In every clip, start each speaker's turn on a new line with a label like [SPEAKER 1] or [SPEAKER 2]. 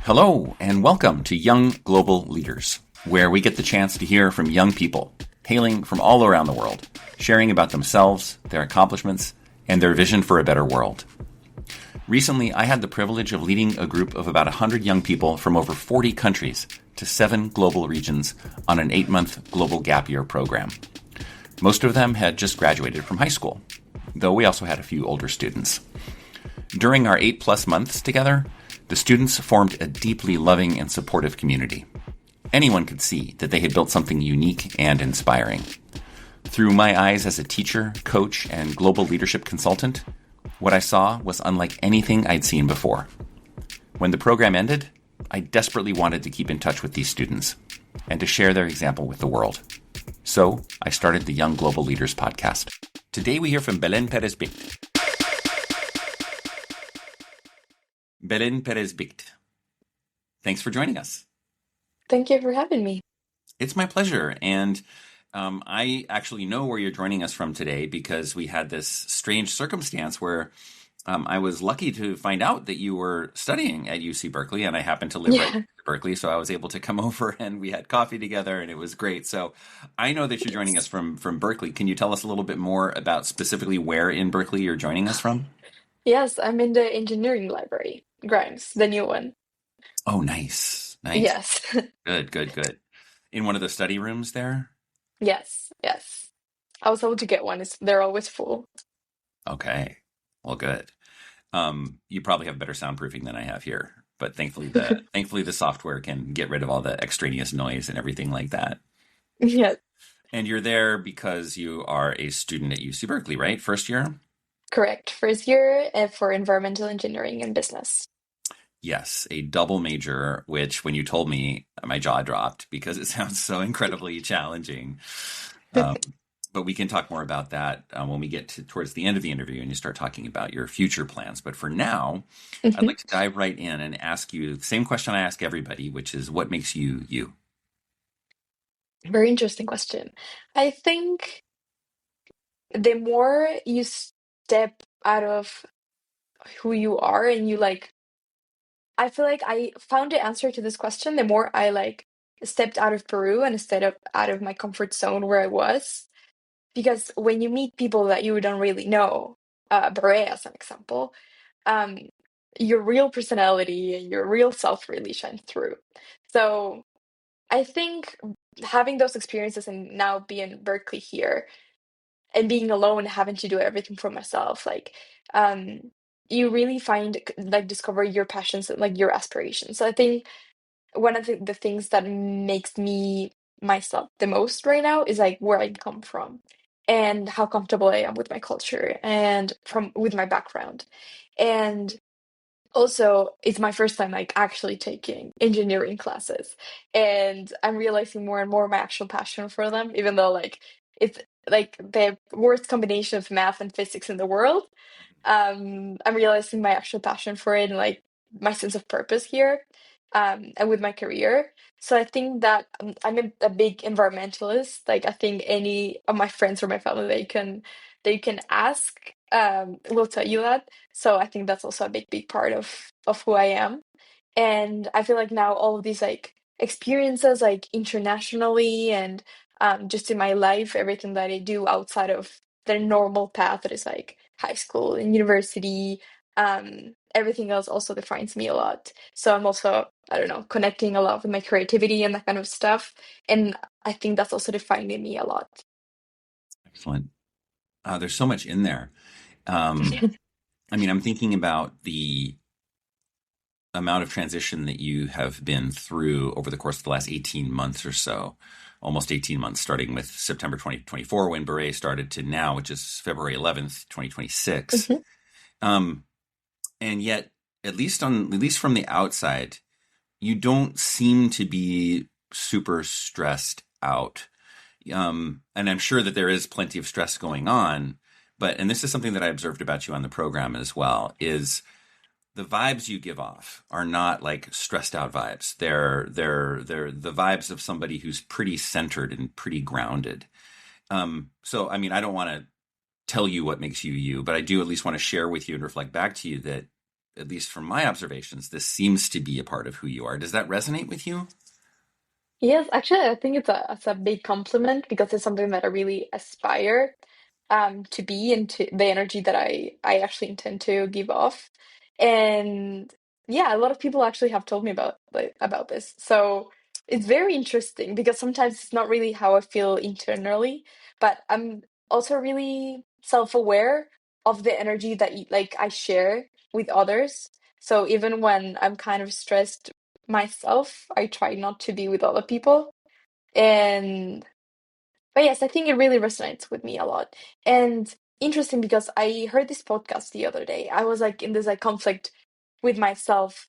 [SPEAKER 1] Hello, and welcome to Young Global Leaders, where we get the chance to hear from young people hailing from all around the world, sharing about themselves, their accomplishments, and their vision for a better world. Recently, I had the privilege of leading a group of about 100 young people from over 40 countries to 7 global regions on an 8-month global gap year program. Most of them had just graduated from high school, though we also had a few older students. During our 8+ months together, the students formed a deeply loving and supportive community. Anyone could see that they had built something unique and inspiring. Through my eyes as a teacher, coach, and global leadership consultant, what I saw was unlike anything I'd seen before. When the program ended, I desperately wanted to keep in touch with these students and to share their example with the world. So I started the Young Global Leaders podcast. Today we hear from Belén Pérez Wicht. Belén Pérez Wicht, thanks for joining us.
[SPEAKER 2] Thank you for having me.
[SPEAKER 1] It's my pleasure. And I actually know where you're joining us from today because we had this strange circumstance where I was lucky to find out that you were studying at UC Berkeley, and I happened to live right next to Berkeley, so I was able to come over and we had coffee together, and it was great. So I know that you're joining us from Berkeley. Can you tell us a little bit more about specifically where in Berkeley you're joining us from?
[SPEAKER 2] Yes, I'm in the engineering library, Grimes, the new one.
[SPEAKER 1] Oh, nice.
[SPEAKER 2] Yes.
[SPEAKER 1] Good. In one of the study rooms there?
[SPEAKER 2] Yes. I was able to get one. They're always full.
[SPEAKER 1] Okay. Well, good. You probably have better soundproofing than I have here, but thankfully the software can get rid of all the extraneous noise and everything like that.
[SPEAKER 2] Yes.
[SPEAKER 1] And you're there because you are a student at UC Berkeley, right? First year?
[SPEAKER 2] Correct. First year for environmental engineering and business.
[SPEAKER 1] Yes, a double major, which when you told me, my jaw dropped because it sounds so incredibly challenging. But we can talk more about that when we get towards the end of the interview and you start talking about your future plans. But for now, I'd like to dive right in and ask you the same question I ask everybody, which is what makes you you?
[SPEAKER 2] Very interesting question. I think the more you step out of who you are and I feel like I found the answer to this question the more I stepped out of Peru and instead of out of my comfort zone where I was. Because when you meet people that you don't really know, Baret as an example, um, your real personality and your real self really shine through. So I think having those experiences and now being in Berkeley here and being alone, having to do everything for myself, um, you really discover your passions and your aspirations. So I think one of the things that makes me myself the most right now is where I come from and how comfortable I am with my culture and from with my background. And also it's my first time actually taking engineering classes. And I'm realizing more and more my actual passion for them, even though it's the worst combination of math and physics in the world. I'm realizing my actual passion for it and my sense of purpose here, and with my career. So I think that I'm a big environmentalist. I think any of my friends or my family they can ask will tell you that. So I think that's also a big part of who I am. And I feel like now all of these experiences internationally and just in my life, everything that I do outside of the normal path that is high school and university, everything else also defines me a lot. So I'm also, I don't know, connecting a lot with my creativity and that kind of stuff. And I think that's also defining me a lot.
[SPEAKER 1] Excellent. There's so much in there. I'm thinking about the amount of transition that you have been through over the course of the last 18 months or so, almost 18 months, starting with September 2024 when Baret started to now, which is February 11th, 2026. And yet, at least from the outside, you don't seem to be super stressed out. And I'm sure that there is plenty of stress going on, and this is something that I observed about you on the program as well, is the vibes you give off are not like stressed out vibes. They're the vibes of somebody who's pretty centered and pretty grounded. So, I don't want to tell you what makes you you, but I do at least want to share with you and reflect back to you that at least from my observations, this seems to be a part of who you are. Does that resonate with you?
[SPEAKER 2] Yes, actually, I think it's a big compliment because it's something that I really aspire to be and to the energy that I actually intend to give off. And yeah, a lot of people actually have told me about this. So it's very interesting because sometimes it's not really how I feel internally, but I'm also really self-aware of the energy that like I share with others. So even when I'm kind of stressed myself, I try not to be with other people. And but yes, I think it really resonates with me a lot. And interesting because I heard this podcast the other day. I was like in this like conflict with myself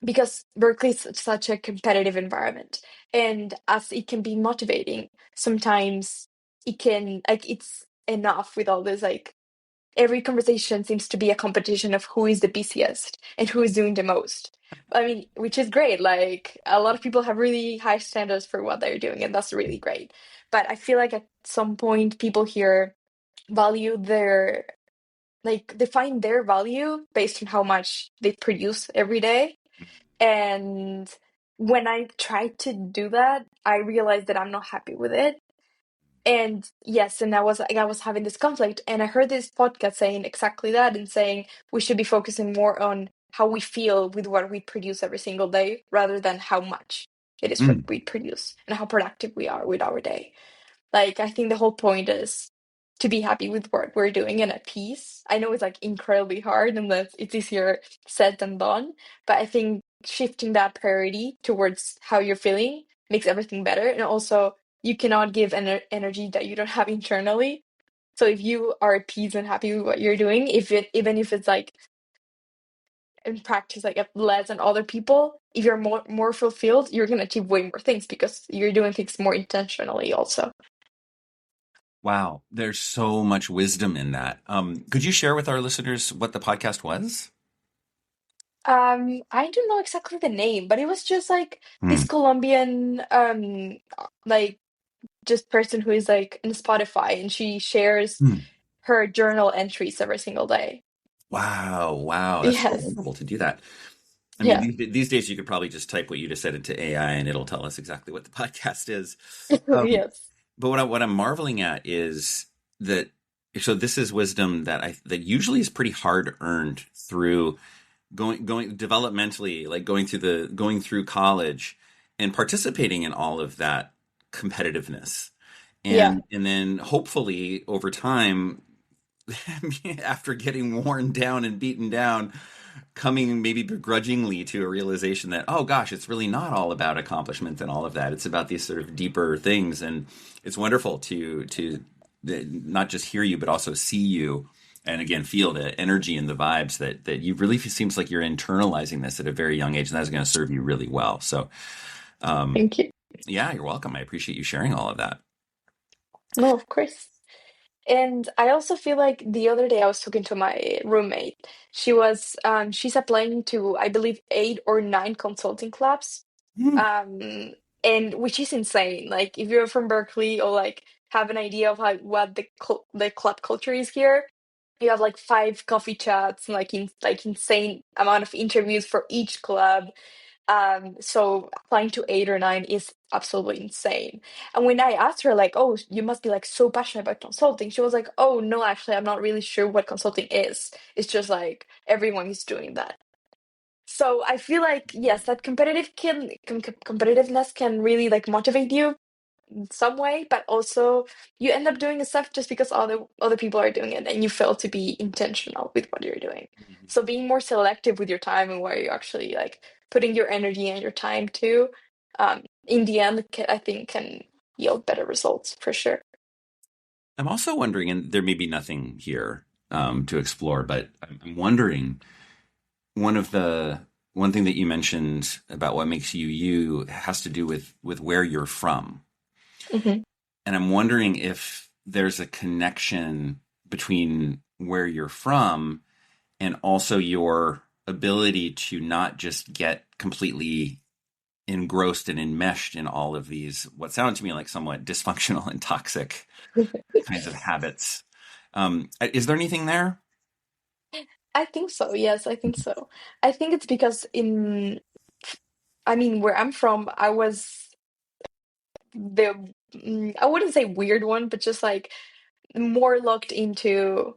[SPEAKER 2] because Berkeley is such a competitive environment. And as it can be motivating, sometimes it can like it's enough with all this like every conversation seems to be a competition of who is the busiest and who is doing the most. I mean, which is great. Like a lot of people have really high standards for what they're doing, and that's really great. But I feel like at some point, people here value their like they find their value based on how much they produce every day. And when I try to do that, I realize that I'm not happy with it. And yes, and I was having this conflict, and I heard this podcast saying exactly that, and saying we should be focusing more on how we feel with what we produce every single day, rather than how much it is what
[SPEAKER 1] Mm.
[SPEAKER 2] we produce and how productive we are with our day. Like, I think the whole point is to be happy with what we're doing and at peace. I know it's like incredibly hard and that it's easier said than done, but I think shifting that priority towards how you're feeling makes everything better. And also, you cannot give energy that you don't have internally. So if you are at peace and happy with what you're doing, if it even if it's like in practice like less than other people, if you're more fulfilled, you're gonna achieve way more things because you're doing things more intentionally also.
[SPEAKER 1] Wow, there's so much wisdom in that. Could you share with our listeners what the podcast was?
[SPEAKER 2] I don't know exactly the name, but it was just like this
[SPEAKER 1] Hmm.
[SPEAKER 2] Colombian like just person who is like in Spotify and she shares
[SPEAKER 1] Hmm.
[SPEAKER 2] her journal entries every single day.
[SPEAKER 1] Wow, wow, that's so
[SPEAKER 2] Yes.
[SPEAKER 1] wonderful to do that. I mean,
[SPEAKER 2] Yeah.
[SPEAKER 1] these days you could probably just type what you just said into AI and it'll tell us exactly what the podcast is. Um,
[SPEAKER 2] Yes.
[SPEAKER 1] but what I'm marveling at is that so this is wisdom that usually is pretty hard earned through going developmentally, like going through college and participating in all of that competitiveness.
[SPEAKER 2] Yeah.
[SPEAKER 1] And then hopefully over time, after getting worn down and beaten down, coming maybe begrudgingly to a realization that, oh gosh, it's really not all about accomplishment and all of that. It's about these sort of deeper things. And it's wonderful to not just hear you, but also see you. And again, feel the energy and the vibes that you really seems like you're internalizing this at a very young age, and that's going to serve you really well. So, um,
[SPEAKER 2] Thank you.
[SPEAKER 1] yeah, you're welcome. I appreciate you sharing all of that.
[SPEAKER 2] No, of course. And I also feel like the other day I was talking to my roommate. She's applying to, I believe, 8 or 9 consulting clubs.
[SPEAKER 1] Mm.
[SPEAKER 2] Um, and which is insane. Like if you're from Berkeley or like have an idea of like what the club culture is here, you have like 5 coffee chats and like insane amount of interviews for each club. So applying to 8 or 9 is absolutely insane. And when I asked her, like, oh, you must be like so passionate about consulting, she was like, oh, no, actually, I'm not really sure what consulting is. It's just like everyone is doing that. So I feel like, yes, that competitiveness can really like motivate you in some way, but also you end up doing the stuff just because other people are doing it and you fail to be intentional with what you're doing. So being more selective with your time and where you're actually like putting your energy and your time to, in the end, I think can yield better results for sure.
[SPEAKER 1] I'm also wondering, and there may be nothing here to explore, but I'm wondering one thing that you mentioned about what makes you you has to do with where you're from.
[SPEAKER 2] Hmm.
[SPEAKER 1] And I'm wondering if there's a connection between where you're from and also your ability to not just get completely engrossed and enmeshed in all of these, what sound to me like somewhat dysfunctional and toxic kinds of habits. Is there anything there?
[SPEAKER 2] I think so. Yes, I think so. I think it's because I mean, where I'm from, I was I wouldn't say weird one, but just like more locked into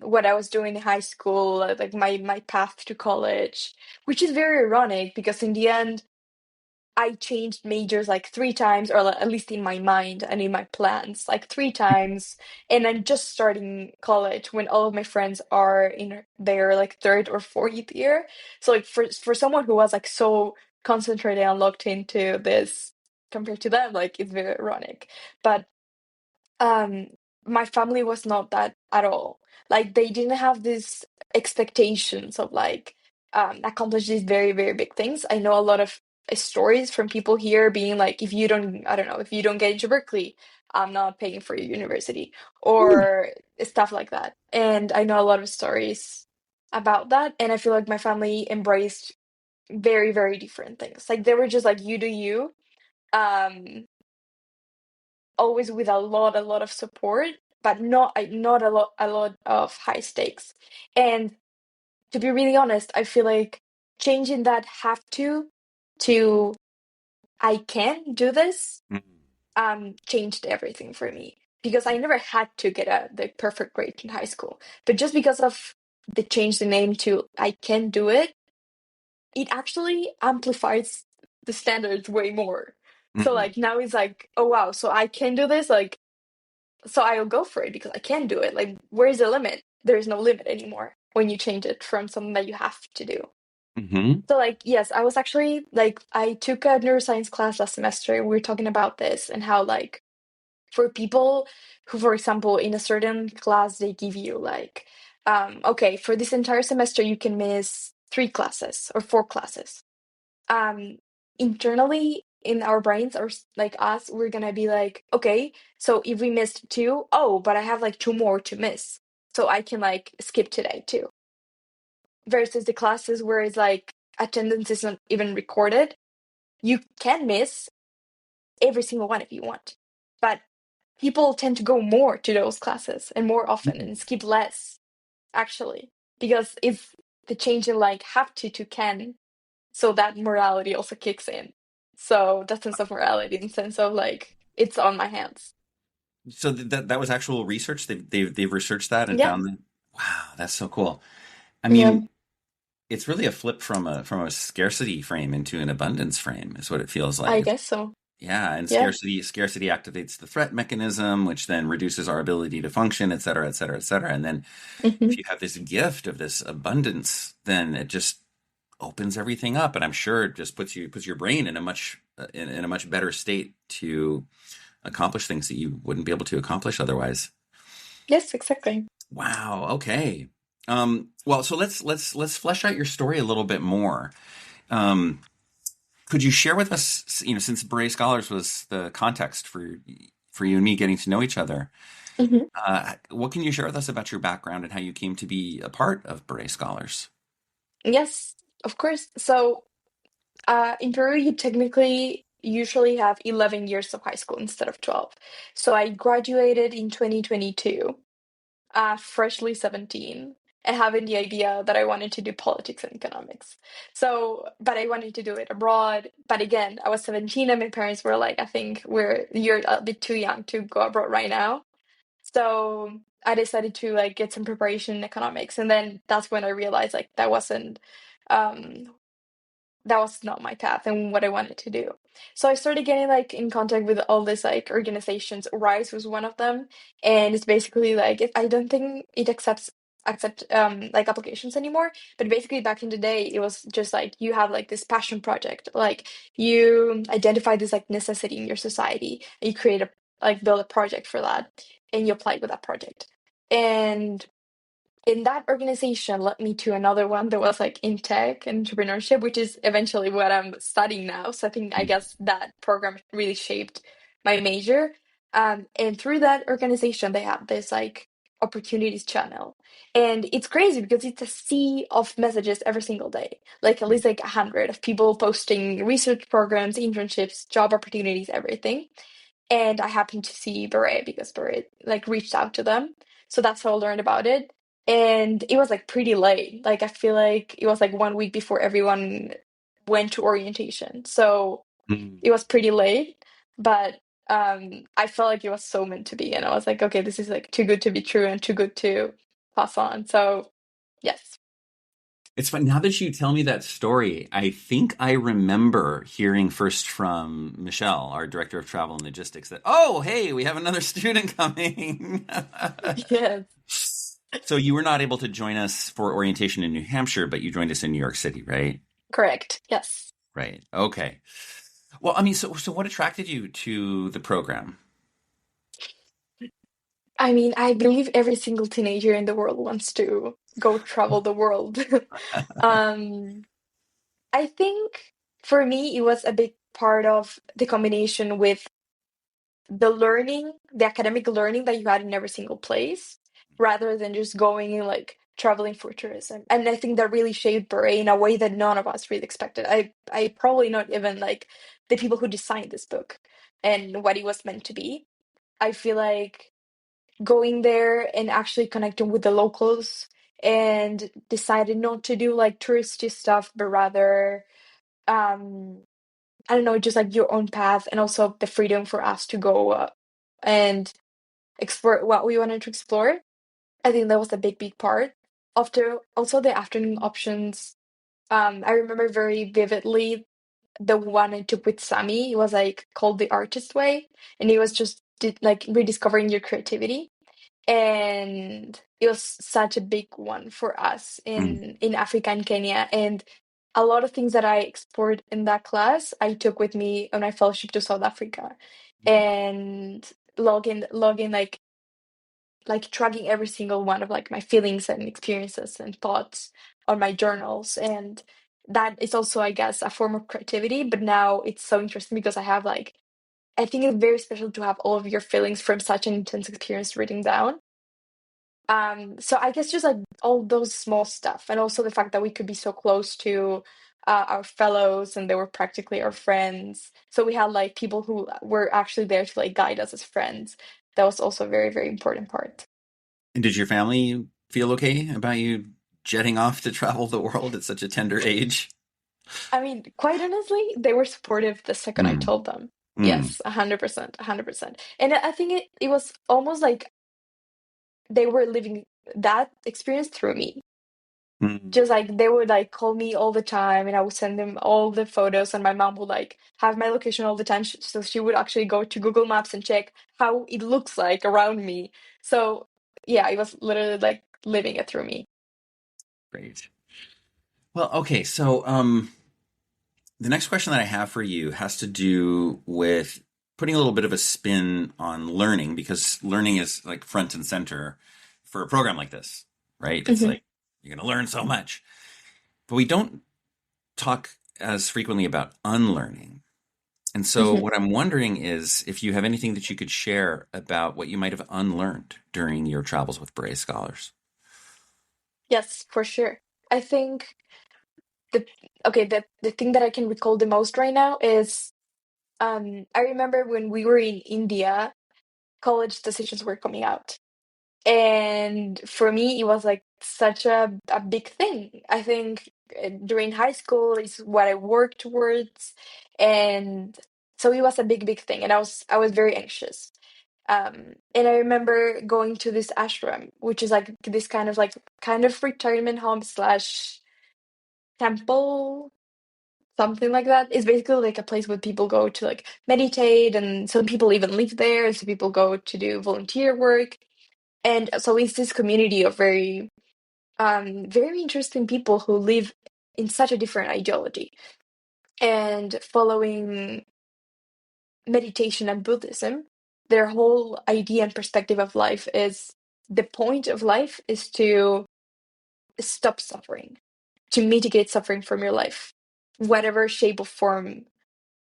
[SPEAKER 2] what I was doing in high school, like my path to college, which is very ironic because in the end, I changed majors like three times, or at least in my mind and in my plans, like three times. And I'm just starting college when all of my friends are in their like third or fourth year. So like for someone who was like so concentrated and locked into this compared to them, like it's very ironic. But um my family was not that at all. Like they didn't have these expectations of like accomplish these very very big things. I know a lot of stories from people here being like, if you don't, I don't know, if you don't get into Berkeley, I'm not paying for your university, or stuff like that. And I know a lot of stories about that, and I feel like my family embraced very very different things. Like they were just like, you do you, um always with a lot of support, but not a lot of high stakes. And to be really honest, I feel like changing that have to I can do this changed everything for me, because I never had to get the perfect grade in high school, but just because of the change the name to I can do it, it actually amplifies the standards way more. So
[SPEAKER 1] Mm-hmm.
[SPEAKER 2] like now it's like, oh wow, so I can do this, like, so I'll go for it because I can do it. Like, where's the limit? There is no limit anymore when you change it from something that you have to do.
[SPEAKER 1] Mm-hmm.
[SPEAKER 2] So, like, yes, I was actually like, I took a neuroscience class last semester. We were talking about this and how, like, for people who, for example, in a certain class, they give you, like, okay, for this entire semester, you can miss three classes or four classes. um Internally in our brains, or like us, we're gonna be like, okay, so if we missed two, oh, but I have like two more to miss, so I can like skip today too. Versus the classes where it's like attendance is not even recorded, you can miss every single one if you want, but people tend to go more to those classes and more often and skip less, actually, because if the change in like have to can, so that morality also kicks in. So that sense of morality, in the sense of like, it's on my hands.
[SPEAKER 1] So that was actual research. They've researched that and
[SPEAKER 2] Yeah,
[SPEAKER 1] found that. Wow, that's so cool. I
[SPEAKER 2] yeah,
[SPEAKER 1] mean, it's really a flip from a scarcity frame into an abundance frame, is what it feels
[SPEAKER 2] I
[SPEAKER 1] like.
[SPEAKER 2] guess so.
[SPEAKER 1] Yeah, and
[SPEAKER 2] Yeah.
[SPEAKER 1] scarcity activates the threat mechanism, which then reduces our ability to function, et cetera, et cetera, et cetera. And then
[SPEAKER 2] Hmm.
[SPEAKER 1] if you have this gift of this abundance, then it just opens everything up, and I'm sure it just puts your brain in a much in a much better state to accomplish things that you wouldn't be able to accomplish otherwise.
[SPEAKER 2] Yes, exactly.
[SPEAKER 1] Wow. Okay. Well, so let's flesh out your story a little bit more. Um, could you share with us, since Beret Scholars was the context for you and me getting to know each other,
[SPEAKER 2] Hmm.
[SPEAKER 1] what can you share with us about your background and how you came to be a part of Beret Scholars?
[SPEAKER 2] Yes, of course. So, in Peru, you technically usually have 11 years of high school instead of 12. So I graduated in 2022, freshly 17, and having the idea that I wanted to do politics and economics. So, but I wanted to do it abroad. But again, I was 17 and my parents were like, I think you're a bit too young to go abroad right now. So I decided to like get some preparation in economics. And then that's when I realized like um that was not my path and what I wanted to do. So I started getting like in contact with all these like organizations. Rise was one of them, and it's basically like I don't think it accept like applications anymore. But basically back in the day, it was just like you have like this passion project, like you identify this like necessity in your society, and you create a like build a project for that, and you apply with that project. And in that organization led me to another one that was like in tech and entrepreneurship, which is eventually what I'm studying now. So I think, I guess that program really shaped my major. And through that organization, they have this like opportunities channel. And it's crazy because it's a sea of messages every single day, like at least like 100 of people posting research programs, internships, job opportunities, everything. And I happened to see Beret because Beret like reached out to them. So that's how I learned about it. and it was like pretty late. Like I feel like it was like 1 week before everyone went to orientation. So
[SPEAKER 1] Mm.
[SPEAKER 2] it was pretty late, but I felt like it was so meant to be, and I was like, okay, this is like too good to be true and too good to pass on. So yes,
[SPEAKER 1] It's fun. Now that you tell me that story, I think I remember hearing first from Michelle, our director of travel and logistics, that, oh, hey, we have another student coming.
[SPEAKER 2] yes,
[SPEAKER 1] So you were not able to join us for orientation in New Hampshire, but you joined us in New York City, right?
[SPEAKER 2] correct, yes.
[SPEAKER 1] Right. Okay. Well, I mean, so what attracted you to the program?
[SPEAKER 2] I mean, I believe every single teenager in the world wants to go travel the world. Um, I think for me, it was a big part of the combination with the learning, the academic learning that you had in every single place, rather than just going and like traveling for tourism. And I think that really shaped Beret in a way that none of us really expected. I probably not even like the people who designed this book and what it was meant to be. I feel like going there and actually connecting with the locals and decided not to do like touristy stuff, but rather um I don't know, just like your own path and also the freedom for us to go and explore what we wanted to explore. I think that was a big, big part. After also the afternoon options, I remember very vividly the one I took with Sami. It was like called the artist way, and it was just like rediscovering your creativity. And it was such a big one for us
[SPEAKER 1] Mm.
[SPEAKER 2] in Africa and Kenya. And a lot of things that I explored in that class, I took with me on my fellowship to South Africa, and login like tracking every single one of like my feelings and experiences and thoughts on my journals. And that is also, I guess, a form of creativity. But now it's so interesting because I have like I think it's very special to have all of your feelings from such an intense experience written down. So I guess just like all those small stuff, and also the fact that we could be so close to our fellows, and they were practically our friends. So we had like people who were actually there to like guide us as friends. That was also a very, very important part.
[SPEAKER 1] And did your family feel okay about you jetting off to travel the world at such a tender age?
[SPEAKER 2] I mean, quite honestly, they were supportive the second I
[SPEAKER 1] Mm.
[SPEAKER 2] told them.
[SPEAKER 1] Mm.
[SPEAKER 2] Yes, 100%, 100%. And I think it was almost like they were living that experience through me.
[SPEAKER 1] Mm.
[SPEAKER 2] Just like they would like call me all the time, and I would send them all the photos, and my mom would like have my location all the time, so she would actually go to Google Maps and check how it looks like around me. So yeah, it was literally like living it through me.
[SPEAKER 1] Great. Well, okay, so the next question that I have for you has to do with putting a little bit of a spin on learning, because learning is like front and center for a program like this, right? It's
[SPEAKER 2] Hmm.
[SPEAKER 1] like you're going to learn so much, but we don't talk as frequently about unlearning. And so,
[SPEAKER 2] Hmm.
[SPEAKER 1] what I'm wondering is if you have anything that you could share about what you might have unlearned during your travels with Baret Scholars.
[SPEAKER 2] Yes, for sure. I think the okay, the thing that I can recall the most right now is I remember when we were in India, college decisions were coming out. And for me, it was like such a big thing. I think during high school is what I worked towards, and so it was a big, big thing. And I was very anxious. And I remember going to this ashram, which is like this kind of retirement home slash temple, something like that. It's basically like a place where people go to like meditate, and some people even live there, and some people go to do volunteer work. And so it's this community of very interesting people who live in such a different ideology. And following meditation and Buddhism, their whole idea and perspective of life is the point of life is to stop suffering, to mitigate suffering from your life, whatever shape or form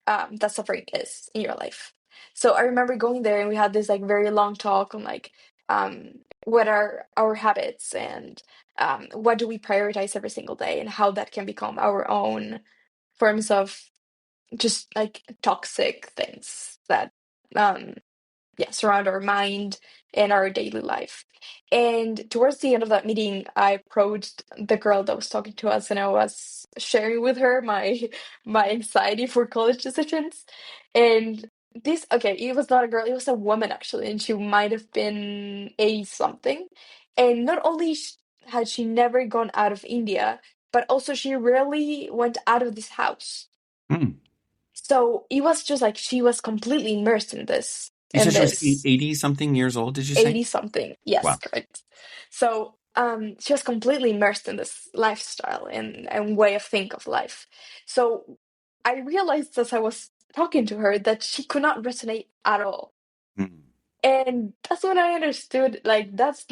[SPEAKER 2] that suffering is in your life. So I remember going there, and we had this like very long talk on like um, what are our habits, and what do we prioritize every single day, and how that can become our own forms of just like toxic things that um, surround our mind and our daily life. And towards the end of that meeting, I approached the girl that was talking to us, and I was sharing with her my anxiety for college decisions. And this, okay, it was not a girl, it was a woman actually, and she might have been 80 something. And not only had she never gone out of India, but also she rarely went out of this house.
[SPEAKER 1] Hmm.
[SPEAKER 2] So it was just like she was completely immersed
[SPEAKER 1] You
[SPEAKER 2] in
[SPEAKER 1] said she was
[SPEAKER 2] this
[SPEAKER 1] 80 something years old, did you say?
[SPEAKER 2] 80 something. Yes,
[SPEAKER 1] Wow.
[SPEAKER 2] correct. So she was completely immersed in this lifestyle and way of think of life. So I realized as I was talking to her that she could not resonate at all.
[SPEAKER 1] Hmm.
[SPEAKER 2] And that's when I understood, like, that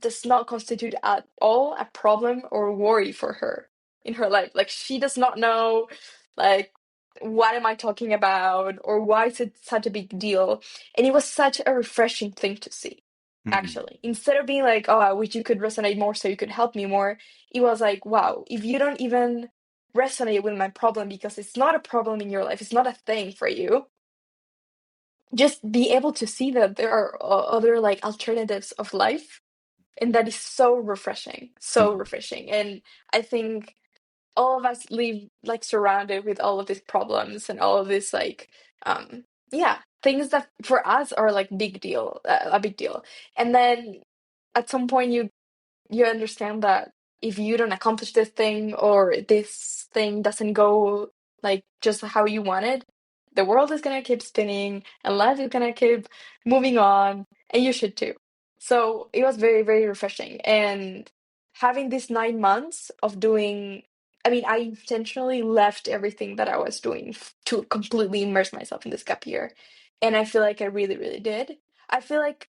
[SPEAKER 2] does not constitute at all a problem or worry for her in her life. Like, she does not know, like, what am I talking about or why is it such a big deal? And it was such a refreshing thing to see,
[SPEAKER 1] Hmm.
[SPEAKER 2] actually. Instead of being like, oh, I wish you could resonate more so you could help me more, it was like, wow, if you don't even resonate with my problem because it's not a problem in your life, it's not a thing for you, just be able to see that there are other like alternatives of life, and that is so
[SPEAKER 1] Hmm.
[SPEAKER 2] refreshing. And I think all of us live like surrounded with all of these problems and all of these like yeah, things that for us are like a big deal. And then at some point you understand that if you don't accomplish this thing or this thing doesn't go like just how you wanted, the world is gonna keep spinning and life is gonna keep moving on, and you should too. So it was very, very refreshing. And having these 9 months of doing, I mean, I intentionally left everything that I was doing to completely immerse myself in this gap year. And I feel like I really, really did. I feel like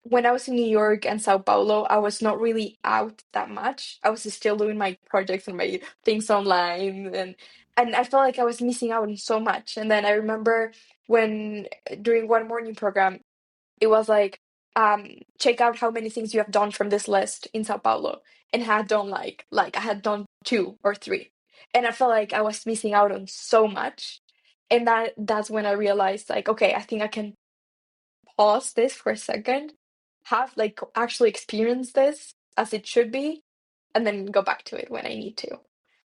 [SPEAKER 2] when I was in New York and Sao Paulo, I was not really out that much. I was still doing my projects and my things online, and I felt like I was missing out on so much. And then I remember when during one morning program, it was like, check out how many things you have done from this list in Sao Paulo, and I had done like I had done two or three, and I felt like I was missing out on so much. And that's when I realized like, okay, I think I can pause this for a second, have like actually experience this as it should be, and then go back to it when I need to.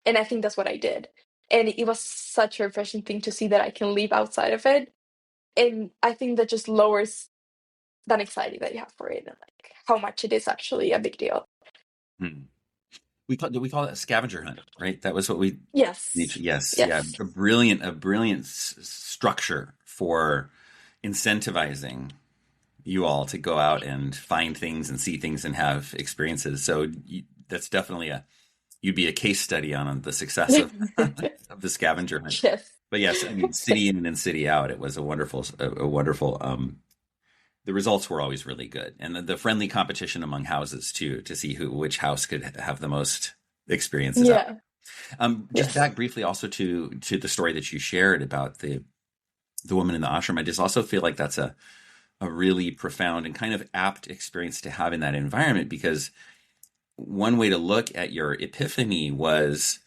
[SPEAKER 2] And I think that's what I did. And it was such a refreshing thing to see that I can live outside of it. And I think that just lowers that anxiety that you have for it and like how much it is actually a big deal.
[SPEAKER 1] Hmm. Do we call it a scavenger hunt, right? That was what we
[SPEAKER 2] Yes.
[SPEAKER 1] yes, yeah,
[SPEAKER 2] Yes.
[SPEAKER 1] a brilliant structure for incentivizing you all to go out and find things and see things and have experiences. So that's definitely you'd be a case study on the success of of the scavenger hunt.
[SPEAKER 2] Yes.
[SPEAKER 1] But yes, I mean, city in and city out, it was a wonderful. The results were always really good, and the friendly competition among houses too, to see which house could have the most experiences out.
[SPEAKER 2] Yeah.
[SPEAKER 1] Just
[SPEAKER 2] Yes.
[SPEAKER 1] back briefly also to the story that you shared about the woman in the ashram. I just also feel like that's a really profound and kind of apt experience to have in that environment, because one way to look at your epiphany was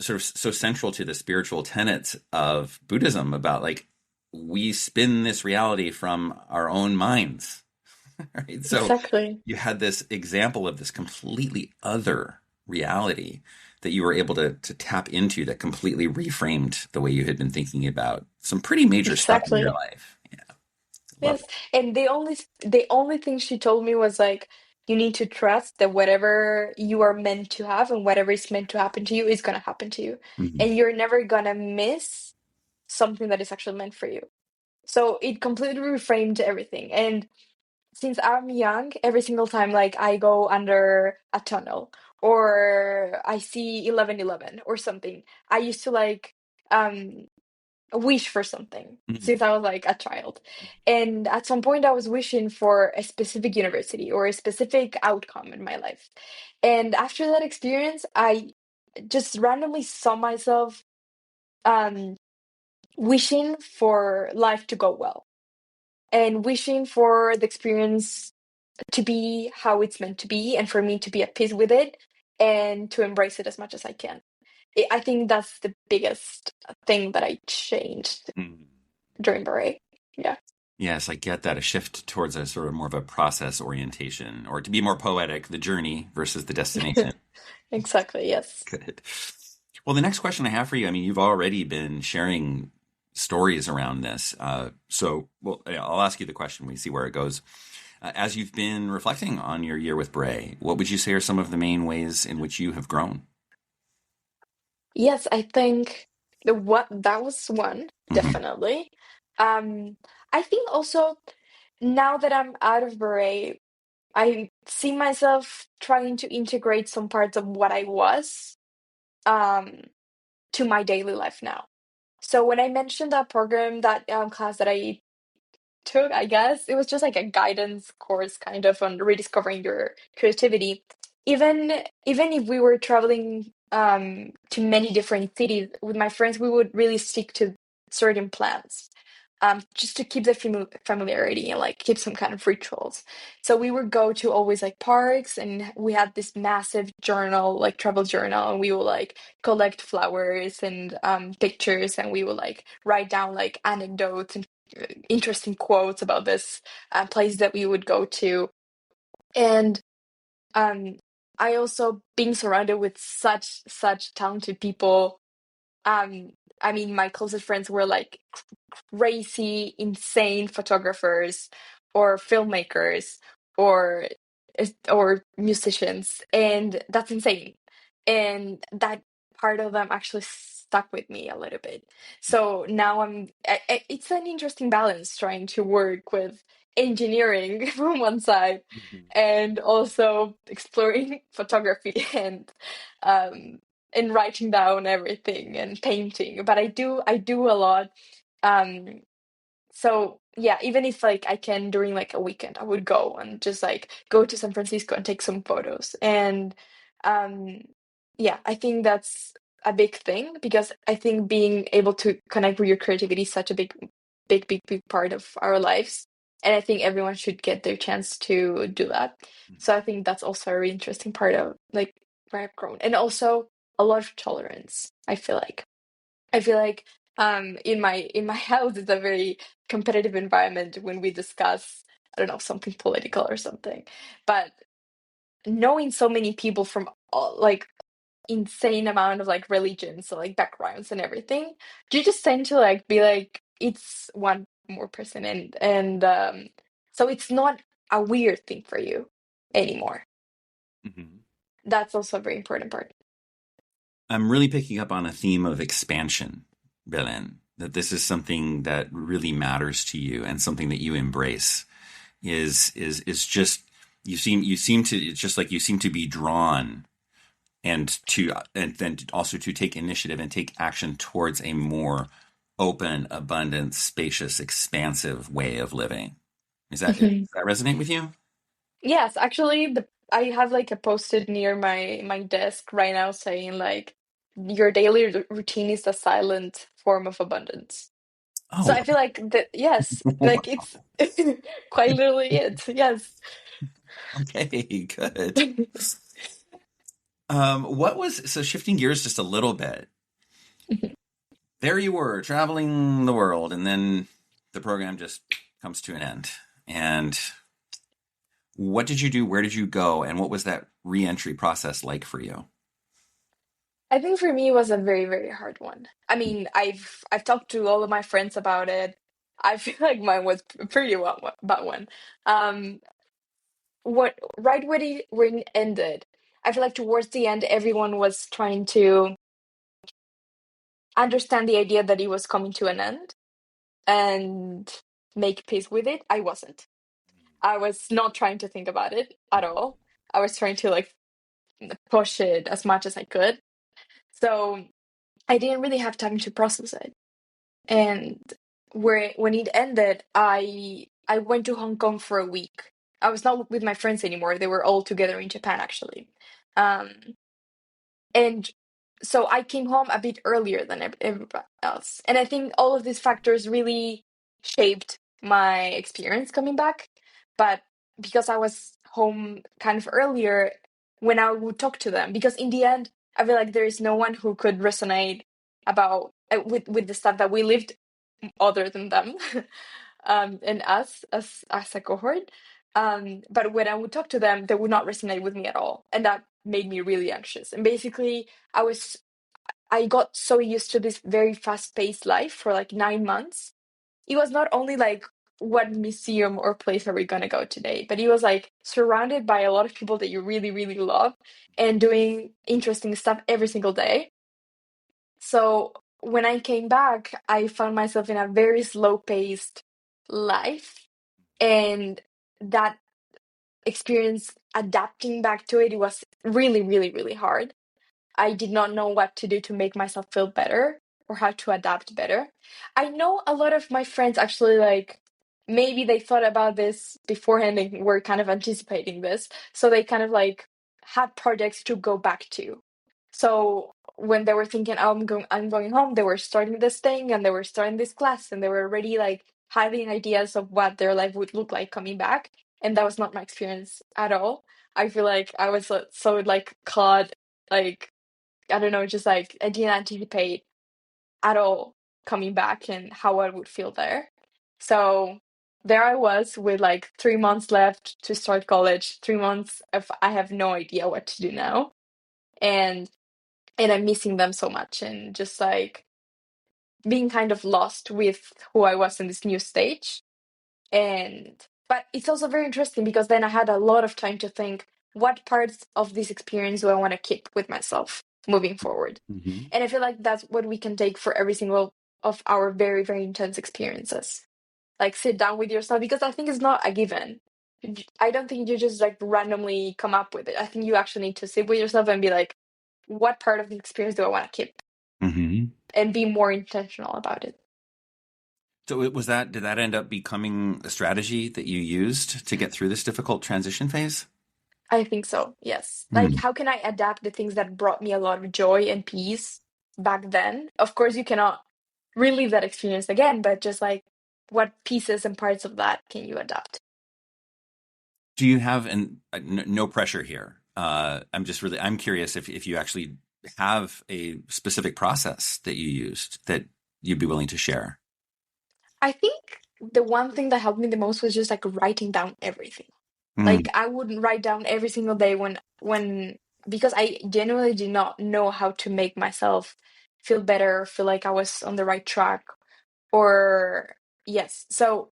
[SPEAKER 1] sort of so central to the spiritual tenets of Buddhism about like we spin this reality from our own minds, right? So
[SPEAKER 2] Exactly.
[SPEAKER 1] you had this example of this completely other reality that you were able to tap into that completely reframed the way you had been thinking about some pretty major stuff in your
[SPEAKER 2] Exactly.
[SPEAKER 1] life. Yeah, love
[SPEAKER 2] Yes,
[SPEAKER 1] it.
[SPEAKER 2] and the only thing she told me was like, you need to trust that whatever you are meant to have and whatever is meant to happen to you is gonna happen to you,
[SPEAKER 1] Mhm.
[SPEAKER 2] and you're never gonna miss something that is actually meant for you. So it completely reframed everything. And since I'm young, every single time like I go under a tunnel or I see 1111 or something, I used to like um wish for something
[SPEAKER 1] Mhm.
[SPEAKER 2] since I was like a child. And at some point, I was wishing for a specific university or a specific outcome in my life. And after that experience, I just randomly saw myself um, wishing for life to go well and wishing for the experience to be how it's meant to be and for me to be at peace with it and to embrace it as much as I can. I think that's the biggest thing that I changed
[SPEAKER 1] Mhm.
[SPEAKER 2] during Beret. Yeah.
[SPEAKER 1] Yes, I get that. A shift towards a sort of more of a process orientation, or to be more poetic, the journey versus the destination.
[SPEAKER 2] Exactly, yes.
[SPEAKER 1] Good. Well, the next question I have for you, I mean, you've already been sharing stories around this. Well, yeah, I'll ask you the question. We see where it goes. As you've been reflecting on your year with Bray, what would you say are some of the main ways in which you have grown?
[SPEAKER 2] Yes, I think the what that was one,
[SPEAKER 1] Hmm.
[SPEAKER 2] definitely. Um, I think also now that I'm out of Beret, I see myself trying to integrate some parts of what I was um to my daily life now. So when I mentioned that program, that class that I took, I guess it was just like a guidance course kind of on rediscovering your creativity. Even if we were traveling to many different cities with my friends, we would really stick to certain plans. Just to keep the familiarity and like keep some kind of rituals. So we would go to always like parks, and we had this massive journal, like travel journal, and we would like collect flowers and pictures, and we would like write down like anecdotes and interesting quotes about this place that we would go to. And um, I also being surrounded with such talented people. Um, I mean, my closest friends were like crazy, insane photographers or filmmakers or or musicians, and that's insane. And that part of them actually stuck with me a little bit. So now it's an interesting balance trying to work with engineering from one side
[SPEAKER 1] Hmm.
[SPEAKER 2] and also exploring photography um and writing down everything and painting. But I do a lot. um so yeah, even if like I can during like a weekend, I would go and just like go to San Francisco and take some photos. And um yeah, I think that's a big thing, because I think being able to connect with your creativity is such a big part of our lives. And I think everyone should get their chance to do that. So I think that's also a really interesting part of like where I've grown. And also a lot of tolerance, I feel like in my house it's a very competitive environment when we discuss, I don't know, something political or something. But knowing so many people from all, like insane amount of like religions, so like backgrounds and everything, you just tend to like be like it's one more person, and so it's not a weird thing for you anymore.
[SPEAKER 1] Hmm.
[SPEAKER 2] That's also a very important part.
[SPEAKER 1] I'm really picking up on a theme of expansion, Belen, that this is something that really matters to you and something that you embrace is just you seem to it's just like you seem to be drawn and then also to take initiative and take action towards a more open, abundant, spacious, expansive way of living. Does that resonate with you?
[SPEAKER 2] Yes, actually, the I have like a post-it near my desk right now saying like your daily routine is a silent form of abundance. So
[SPEAKER 1] Oh,
[SPEAKER 2] I feel like that, yes, like it's quite literally it. Yes.
[SPEAKER 1] okay, good. What was so shifting gears just a little bit? There you were traveling the world, and then the program just comes to an end. And what did you do? Where did you go? And what was that reentry process like for you?
[SPEAKER 2] I think for me it was a very, very hard one. I mean, I've talked to all of my friends about it. I feel like mine was pretty well about one. Um, what right when it ended, I feel like towards the end everyone was trying to understand the idea that it was coming to an end and make peace with it. I wasn't. I was not trying to think about it at all. I was trying to like push it as much as I could. So I didn't really have time to process it. And when it ended, I went to Hong Kong for a week. I was not with my friends anymore. They were all together in Japan actually. Um, and so I came home a bit earlier than everybody else. And I think all of these factors really shaped my experience coming back. But because I was home kind of earlier, when I would talk to them, because in the end, I feel like there is no one who could resonate about with the stuff that we lived other than them. and us as a cohort. But when I would talk to them, they would not resonate with me at all, and that made me really anxious. And basically, I got so used to this very fast-paced life for like 9 months. It was not only like what museum or place are we gonna go today, but it was like surrounded by a lot of people that you really, really love and doing interesting stuff every single day. So when I came back, I found myself in a very slow-paced life, and that experience adapting back to it, it was really, really, really hard. I did not know what to do to make myself feel better or how to adapt better. I know a lot of my friends actually like maybe they thought about this beforehand and were kind of anticipating this. So they kind of like had projects to go back to. So when they were thinking, oh, I'm going home, they were starting this thing and they were starting this class and they were already like having ideas of what their life would look like coming back. And that was not my experience at all. I feel like I was so like caught like I don't know, just like I didn't anticipate at all coming back and how I would feel there. So there I was with like 3 months left to start college, 3 months of I have no idea what to do now. And I'm missing them so much and just like being kind of lost with who I was in this new stage. And but it's also very interesting because then I had a lot of time to think what parts of this experience do I want to keep with myself moving forward.
[SPEAKER 1] Mm-hmm.
[SPEAKER 2] And I feel like that's what we can take for every single of our very, very intense experiences. Like sit down with yourself because I think it's not a given. I don't think you just like randomly come up with it. I think you actually need to sit with yourself and be like, what part of the experience do I want to keep?
[SPEAKER 1] Mm-hmm.
[SPEAKER 2] And be more intentional about it.
[SPEAKER 1] So did that end up becoming a strategy that you used to get through this difficult transition phase?
[SPEAKER 2] I think so, yes. Like,
[SPEAKER 1] Hmm.
[SPEAKER 2] how can I adapt the things that brought me a lot of joy and peace back then? Of course, you cannot relive that experience again, but just like, what pieces and parts of that can you adapt?
[SPEAKER 1] Do you have, and no pressure here. I'm curious if you actually have a specific process that you used that you'd be willing to share.
[SPEAKER 2] I think the one thing that helped me the most was just like writing down everything. Like,
[SPEAKER 1] Mm.
[SPEAKER 2] I would write down every single day because I genuinely did not know how to make myself feel better, feel like I was on the right track, or yes. So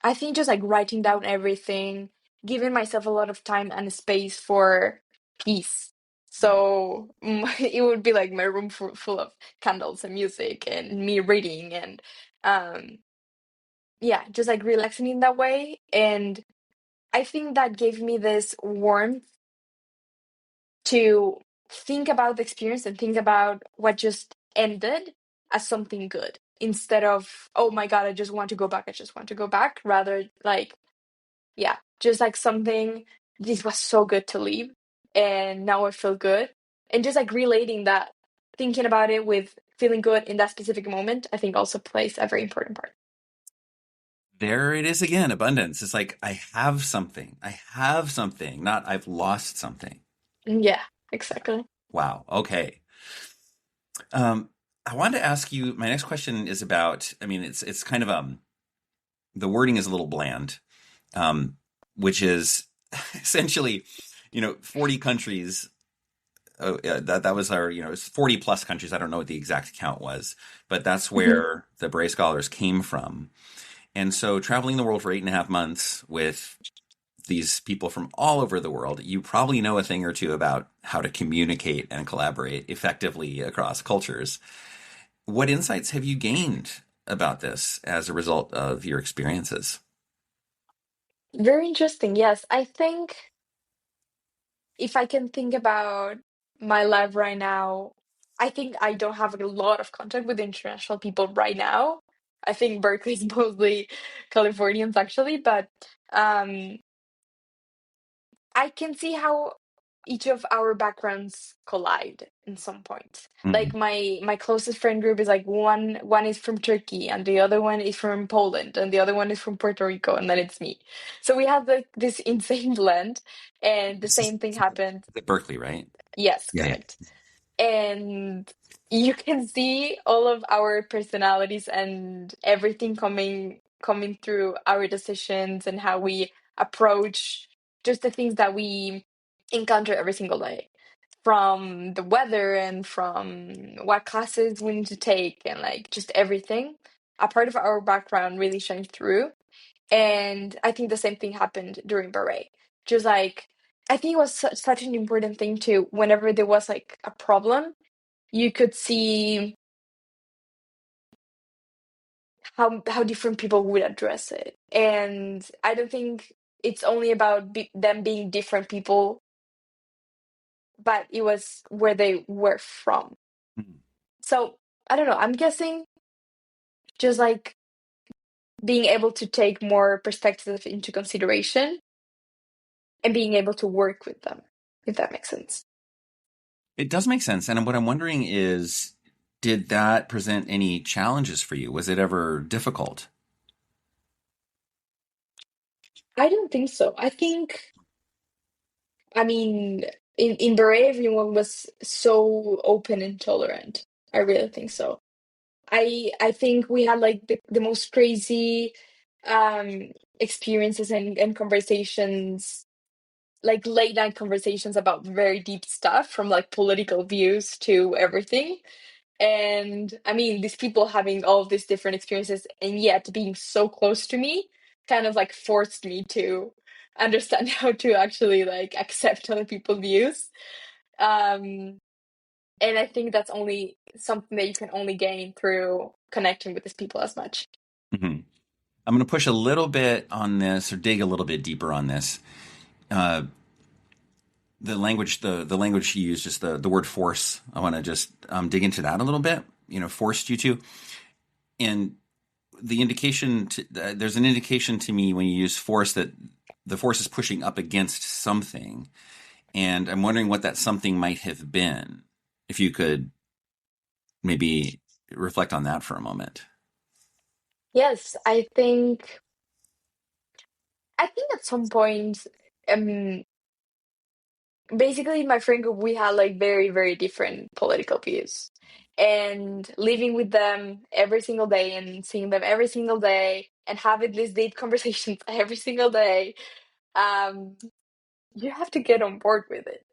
[SPEAKER 2] I think just like writing down everything, giving myself a lot of time and space for peace. So it would be like my room full of candles and music and me reading and um yeah, just like relaxing in that way. And I think that gave me this warmth to think about the experience and think about what just ended as something good instead of, oh my God, I just want to go back. I just want to go back. Rather like, yeah, just like something, this was so good to leave and now I feel good. And just like relating that, thinking about it with feeling good in that specific moment, I think also plays a very important part.
[SPEAKER 1] There it is again, abundance. It's like I have something. I have something, not I've lost something.
[SPEAKER 2] Yeah, exactly.
[SPEAKER 1] Wow. Okay. Um, I wanted to ask you, my next question is about, I mean, it's kind of the wording is a little bland, um, which is essentially, 40 countries. That was our, it's 40 plus countries. I don't know what the exact count was, but that's
[SPEAKER 2] Hmm.
[SPEAKER 1] where the Baret Scholars came from. And so traveling the world for 8.5 months with these people from all over the world, you probably know a thing or two about how to communicate and collaborate effectively across cultures. What insights have you gained about this as a result of your experiences?
[SPEAKER 2] Very interesting. Yes, I think if I can think about my life right now, I think I don't have a lot of contact with international people right now. I think Berkeley is mostly Californians actually, but um, I can see how each of our backgrounds collide in some point.
[SPEAKER 1] Mm-hmm.
[SPEAKER 2] Like my closest friend group is like one is from Turkey and the other one is from Poland and the other one is from Puerto Rico and then it's me. So we have like this insane blend and the
[SPEAKER 1] This is
[SPEAKER 2] same thing happened.
[SPEAKER 1] at Berkeley, right?
[SPEAKER 2] Yes,
[SPEAKER 1] Yeah, yeah.
[SPEAKER 2] correct. And you can see all of our personalities and everything coming coming through our decisions and how we approach just the things that we encounter every single day, from the weather and from what classes we need to take and like just everything. A part of our background really shines through. And I think the same thing happened during Baret. Just like, I think it was such an important thing too. Whenever there was like a problem, you could see how different people would address it. And I don't think it's only about them being different people, but it was where they were from.
[SPEAKER 1] Mhm.
[SPEAKER 2] So I don't know. I'm guessing just like being able to take more perspectives into consideration and being able to work with them, if that makes sense.
[SPEAKER 1] It does make sense. And what I'm wondering is, did that present any challenges for you? Was it ever difficult?
[SPEAKER 2] I don't think so. I think, I mean, in Beret, everyone was so open and tolerant. I really think so. I think we had like the most crazy um experiences and conversations, like late night conversations about very deep stuff, from like political views to everything. And I mean, these people having all of these different experiences and yet being so close to me kind of like forced me to understand how to actually like accept other people's views. Um, and I think that's only something that you can only gain through connecting with these people as much.
[SPEAKER 1] Mhm. I'm going to push a little bit on this or dig a little bit deeper on this. Uh, the language you use, just the word force. I want to just dig into that a little bit. Forced you to, and the indication there's an indication to me when you use force that the force is pushing up against something, and I'm wondering what that something might have been. If you could maybe reflect on that for a moment.
[SPEAKER 2] Yes, I think at some point, um, basically my friend group, we had like very, very different political views. And living with them every single day and seeing them every single day and having these deep conversations every single day, um, you have to get on board with it.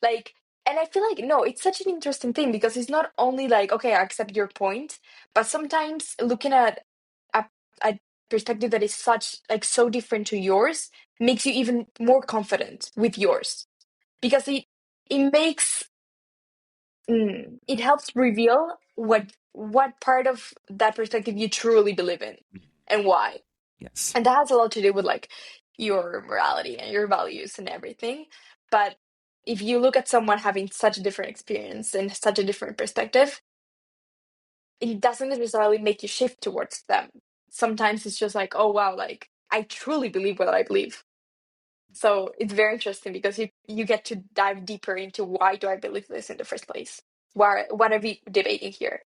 [SPEAKER 2] Like, and I feel like, no, it's such an interesting thing because it's not only like, okay, I accept your point, but sometimes looking at a perspective that is such, like, so different to yours makes you even more confident with yours because it makes, it helps reveal what part of that perspective you truly believe in and why.
[SPEAKER 1] Yes.
[SPEAKER 2] And that has a lot to do with like your morality and your values and everything. But if you look at someone having such a different experience and such a different perspective, it doesn't necessarily make you shift towards them. Sometimes it's just like, oh wow, like I truly believe what I believe. So it's very interesting because you get to dive deeper into why do I believe this in the first place? What are we debating here?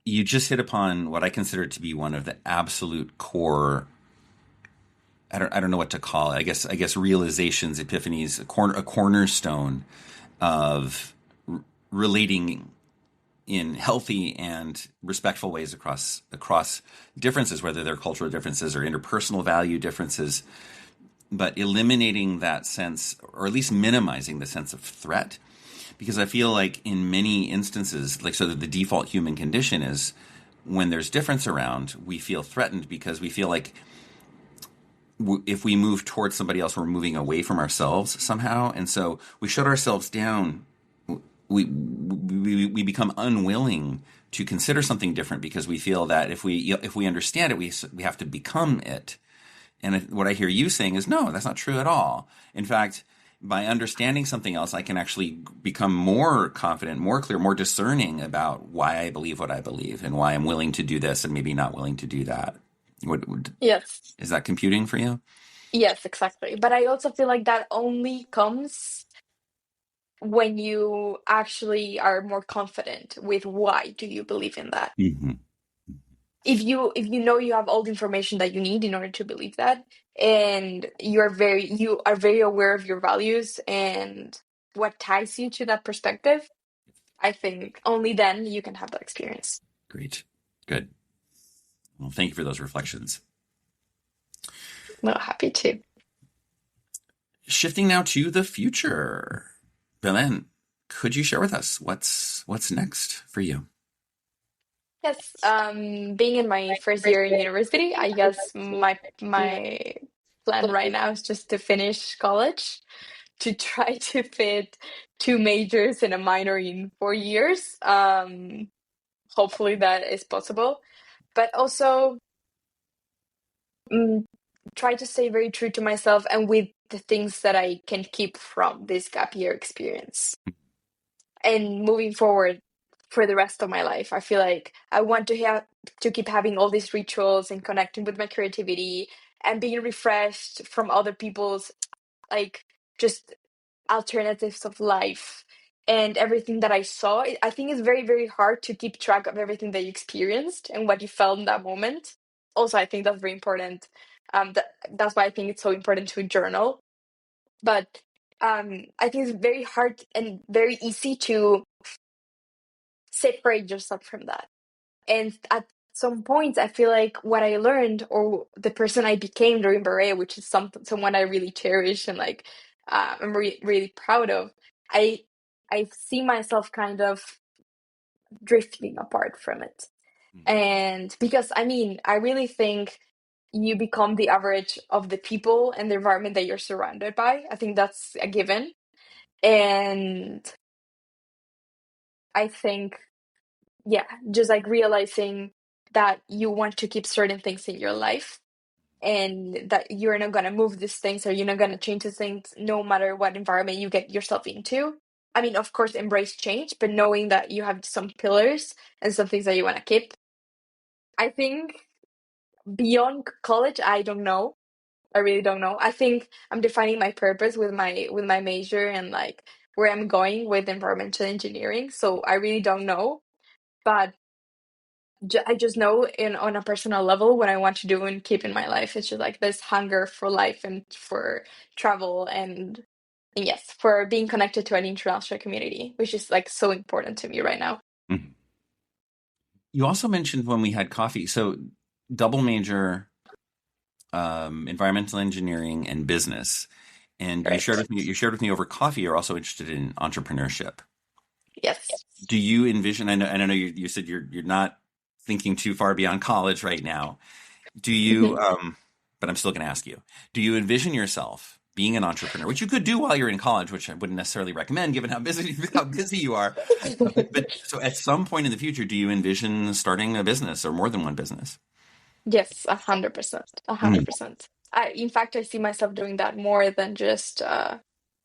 [SPEAKER 1] You just hit upon what I consider to be one of the absolute core. I don't know what to call it. I guess realizations, epiphanies, a cornerstone of relating in healthy and respectful ways across differences, whether they're cultural differences or interpersonal value differences, but eliminating that sense, or at least minimizing the sense of threat. Because I feel like in many instances, like, so that the default human condition is when there's difference around, we feel threatened because we feel like if we move towards somebody else, we're moving away from ourselves somehow. And so we shut ourselves down. We become unwilling to consider something different because we feel that if we understand it, we have to become it. And what I hear you saying is, no, that's not true at all. In fact, by understanding something else, I can actually become more confident, more clear, more discerning about why I believe what I believe and why I'm willing to do this and maybe not willing to do that.
[SPEAKER 2] Yes.
[SPEAKER 1] Is that computing for you?
[SPEAKER 2] Yes, exactly. But I also feel like that only comes when you actually are more confident with why do you believe in that.
[SPEAKER 1] Mm-hmm.
[SPEAKER 2] If you know you have all the information that you need in order to believe that, and you are very aware of your values and what ties you to that perspective, I think only then you can have that experience.
[SPEAKER 1] Great. Good. Well, thank you for those reflections.
[SPEAKER 2] No, happy to.
[SPEAKER 1] Shifting now to the future. Belen, could you share with us what's next for you?
[SPEAKER 2] Yes, being in my first year in university, I guess my plan right now is just to finish college, to try to fit two majors and a minor in 4 years. Hopefully that is possible, but also mm, try to stay very true to myself and with the things that I can keep from this gap year experience. And moving forward for the rest of my life, I feel like I want to keep having all these rituals and connecting with my creativity and being refreshed from other people's like just alternatives of life and everything that I saw. I think it's very, very hard to keep track of everything that you experienced and what you felt in that moment. Also, I think that's very important. That's why I think it's so important to journal. But I think it's very hard and very easy to separate yourself from that. And at some points, I feel like what I learned or the person I became during Baret, which is someone I really cherish and like I'm really proud of. I I see myself kind of drifting apart from it. And because I mean, I really think you become the average of the people and the environment that you're surrounded by. I think that's a given. And I think yeah, just like realizing that you want to keep certain things in your life and that you're not going to move these things or you're not going to change these things no matter what environment you get yourself into. I mean, of course, embrace change, but knowing that you have some pillars and some things that you want to keep. I think beyond college, I don't know. I really don't know. I think I'm defining my purpose with my major and like where I'm going with environmental engineering. So I really don't know, but I just know in on a personal level what I want to do and keep in my life. It's just like this hunger for life and for travel and yes, for being connected to an international community, which is like so important to me right now.
[SPEAKER 1] Mhm. You also mentioned when we had coffee, so double major, environmental engineering and business, and
[SPEAKER 2] Correct.
[SPEAKER 1] you shared with me over coffee. You're also interested in entrepreneurship.
[SPEAKER 2] Yes.
[SPEAKER 1] Do you envision? I know you said you're not thinking too far beyond college right now. Do you?
[SPEAKER 2] Mhm.
[SPEAKER 1] But I'm still going to ask you. Do you envision yourself being an entrepreneur, which you could do while you're in college, which I wouldn't necessarily recommend given how busy you are. But so at some point in the future, do you envision starting a business or more than one business?
[SPEAKER 2] Yes, 100%. a
[SPEAKER 1] Mhm.
[SPEAKER 2] 100%. In fact, I see myself doing that more than just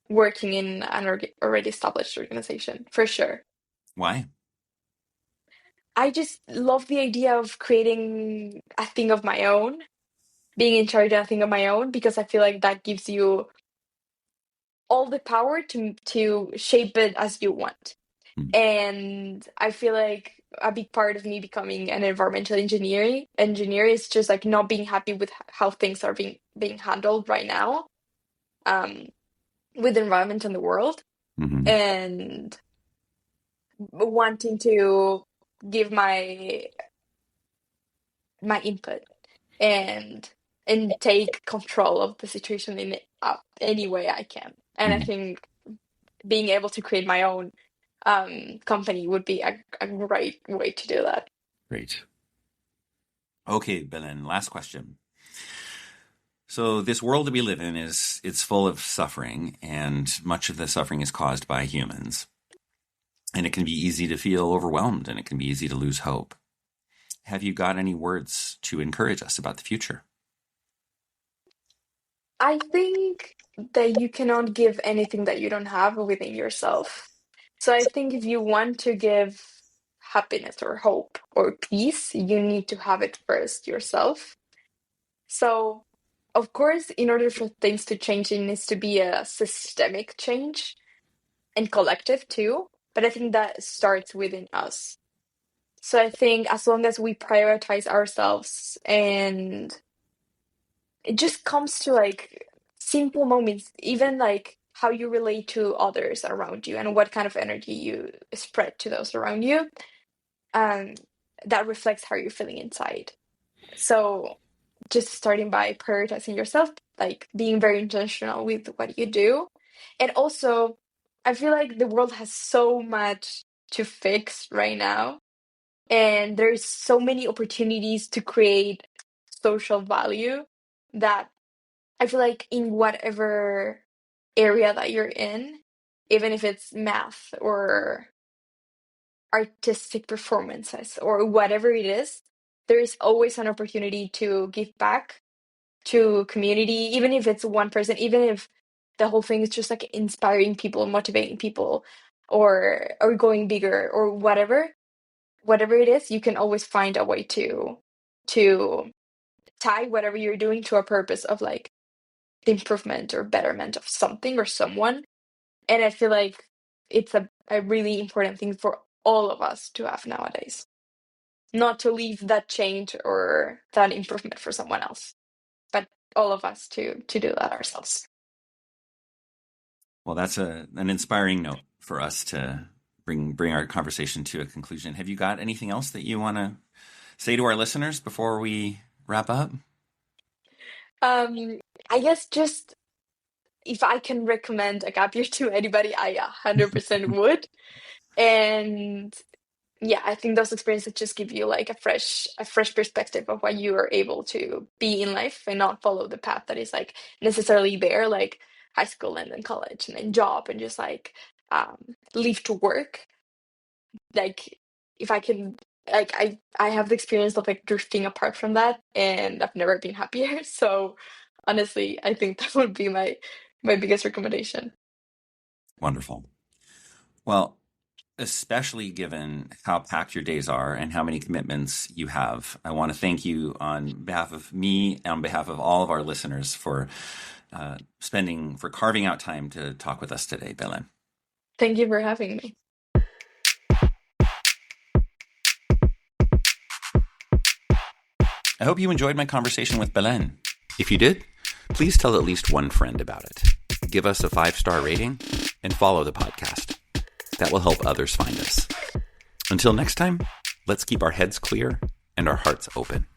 [SPEAKER 2] working in an already established organization, for sure.
[SPEAKER 1] Why?
[SPEAKER 2] I just love the idea of creating a thing of my own, being in charge of a thing of my own, because I feel like that gives you all the power to shape it as you want.
[SPEAKER 1] Mhm.
[SPEAKER 2] And I feel like a big part of me becoming an environmental engineer is just like not being happy with how things are being handled right now, um, with the environment and the world,
[SPEAKER 1] Mhm.
[SPEAKER 2] and wanting to give my input and take control of the situation in any way I can. And I
[SPEAKER 1] Mhm.
[SPEAKER 2] think being able to create my own company would be a great way to do that.
[SPEAKER 1] Great. Okay, Belen, last question. So this world that we live in is it's full of suffering, and much of the suffering is caused by humans. And it can be easy to feel overwhelmed, and it can be easy to lose hope. Have you got any words to encourage us about the future?
[SPEAKER 2] I think that you cannot give anything that you don't have within yourself. So I think if you want to give happiness or hope or peace, you need to have it first yourself. So, of course, in order for things to change, it needs to be a systemic change and collective too. But I think that starts within us. So I think as long as we prioritize ourselves and it just comes to like simple moments, even like how you relate to others around you and what kind of energy you spread to those around you, um, that reflects how you're feeling inside. So just starting by prioritizing yourself, like being very intentional with what you do. And also, I feel like the world has so much to fix right now, and there's so many opportunities to create social value that I feel like in whatever area that you're in, even if it's math or artistic performances or whatever it is, there is always an opportunity to give back to community, even if it's one person, even if the whole thing is just like inspiring people, motivating people, or going bigger or whatever it is, you can always find a way to tie whatever you're doing to a purpose of like the improvement or betterment of something or someone. And I feel like it's a really important thing for all of us to have nowadays. Not to leave that change or that improvement for someone else, but all of us to do that ourselves.
[SPEAKER 1] Well, that's an inspiring note for us to bring our conversation to a conclusion. Have you got anything else that you want to say to our listeners before we wrap up?
[SPEAKER 2] Um, I guess just if I can recommend a gap year to anybody, I 100% would. And yeah, I think those experiences just give you like a fresh perspective of what you are able to be in life and not follow the path that is like necessarily there, like high school and then college and then job and just like um leave to work. Like if I can, like I have the experience of like drifting apart from that and I've never been happier. So honestly, I think that would be my biggest recommendation.
[SPEAKER 1] Wonderful. Well, especially given how packed your days are and how many commitments you have, I want to thank you on behalf of me and on behalf of all of our listeners for carving out time to talk with us today, Belen.
[SPEAKER 2] Thank you for having me.
[SPEAKER 1] I hope you enjoyed my conversation with Belen. If you did, please tell at least one friend about it. Give us a 5-star rating and follow the podcast. That will help others find us. Until next time, let's keep our heads clear and our hearts open.